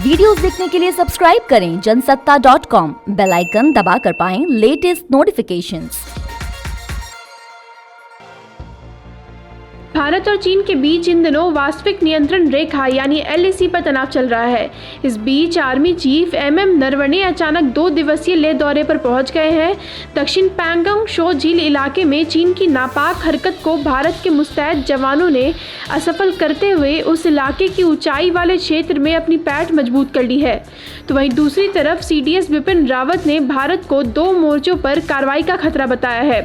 Videos देखने के लिए सब्सक्राइब करें जनसत्ता.com, बेल आइकन दबाकर पाएं लेटेस्ट नोटिफिकेशंस। भारत और चीन के बीच इन दिनों वास्तविक नियंत्रण रेखा यानी LAC पर तनाव चल रहा है। इस बीच आर्मी चीफ MM नरवणे अचानक 2 दिवसीय लेह दौरे पर पहुंच गए हैं। दक्षिण पैंगोंग शो झील इलाके में चीन की नापाक हरकत को भारत के मुस्तैद जवानों ने असफल करते हुए उस इलाके की ऊंचाई वाले क्षेत्र में अपनी पैठ मजबूत कर ली है। तो वहीं दूसरी तरफ CDS बिपिन रावत ने भारत को 2 मोर्चों पर कार्रवाई का खतरा बताया है।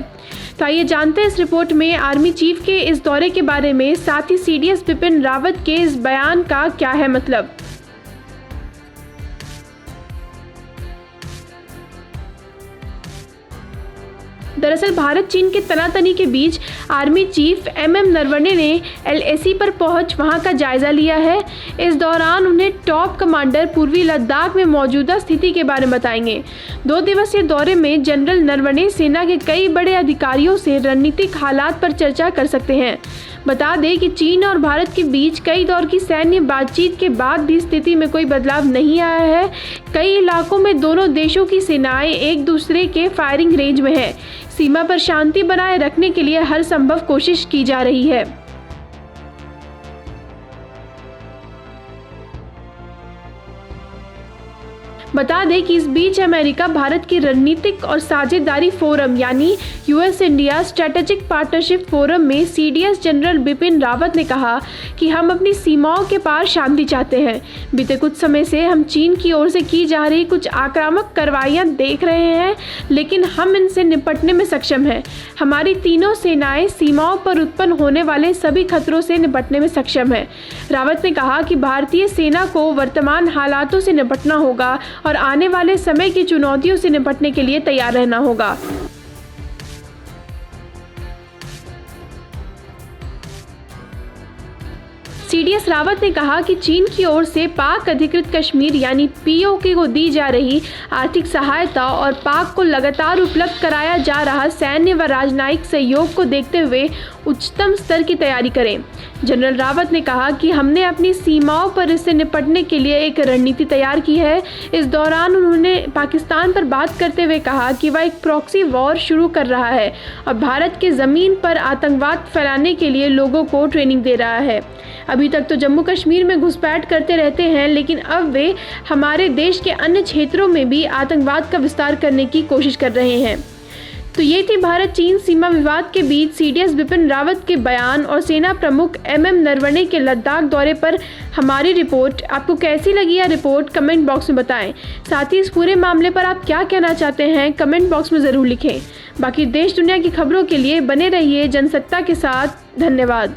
तो आइए जानते हैं इस रिपोर्ट में आर्मी चीफ के इस दौरे के बारे में, साथ ही CDS बिपिन रावत के इस बयान का क्या है मतलब। दरअसल भारत चीन के तनातनी के बीच आर्मी चीफ MM नरवणे ने LAC पर पहुंच वहां का जायजा लिया है। इस दौरान उन्हें टॉप कमांडर पूर्वी लद्दाख में मौजूदा स्थिति के बारे में बताएंगे। 2 दिवसीय दौरे में जनरल नरवणे सेना के कई बड़े अधिकारियों से रणनीतिक हालात पर चर्चा कर सकते हैं। बता दें कि चीन और भारत के बीच कई दौर की सैन्य बातचीत के बाद भी स्थिति में कोई बदलाव नहीं आया है। कई इलाकों में दोनों देशों की सेनाएं एक दूसरे के फायरिंग रेंज में है। सीमा पर शांति बनाए रखने के लिए हर संभव कोशिश की जा रही है। बता दें कि इस बीच अमेरिका भारत की रणनीतिक और साझेदारी फोरम यानी US India strategic partnership forum में CDS जनरल बिपिन रावत ने कहा कि हम अपनी सीमाओं के पार शांति चाहते हैं। बीते कुछ समय से हम चीन की ओर से की जा रही कुछ आक्रामक कार्रवाइयां देख रहे हैं, लेकिन हम इनसे निपटने में सक्षम हैं। हमारी तीनों सेनाएं सीमाओं पर उत्पन्न होने वाले सभी खतरों से निपटने में सक्षम हैं। रावत ने कहा कि भारतीय सेना को वर्तमान हालातों से निपटना होगा और आने वाले समय की चुनौतियों से निपटने के लिए तैयार रहना होगा। CDS रावत ने कहा कि चीन की ओर से पाक अधिकृत कश्मीर यानी POK को दी जा रही आर्थिक सहायता और पाक को लगातार उपलब्ध कराया जा रहा सैन्य व राजनयिक सहयोग को देखते हुए उच्चतम स्तर की तैयारी करें। जनरल रावत ने कहा कि हमने अपनी सीमाओं पर इससे निपटने के लिए एक रणनीति तैयार की है। इस दौरान उन्होंने पाकिस्तान पर बात करते हुए कहा कि वह एक प्रॉक्सी वॉर शुरू कर रहा है और भारत के ज़मीन पर आतंकवाद फैलाने के लिए लोगों को ट्रेनिंग दे रहा है। अभी तक तो जम्मू कश्मीर में घुसपैठ करते रहते हैं, लेकिन अब वे हमारे देश के अन्य क्षेत्रों में भी आतंकवाद का विस्तार करने की कोशिश कर रहे हैं। तो ये थी भारत चीन सीमा विवाद के बीच CDS बिपिन रावत के बयान और सेना प्रमुख MM नरवणे के लद्दाख दौरे पर हमारी रिपोर्ट। आपको कैसी लगी यह रिपोर्ट कमेंट बॉक्स में बताएं। साथ ही इस पूरे मामले पर आप क्या कहना चाहते हैं कमेंट बॉक्स में ज़रूर लिखें। बाकी देश दुनिया की खबरों के लिए बने रहिए जनसत्ता के साथ। धन्यवाद।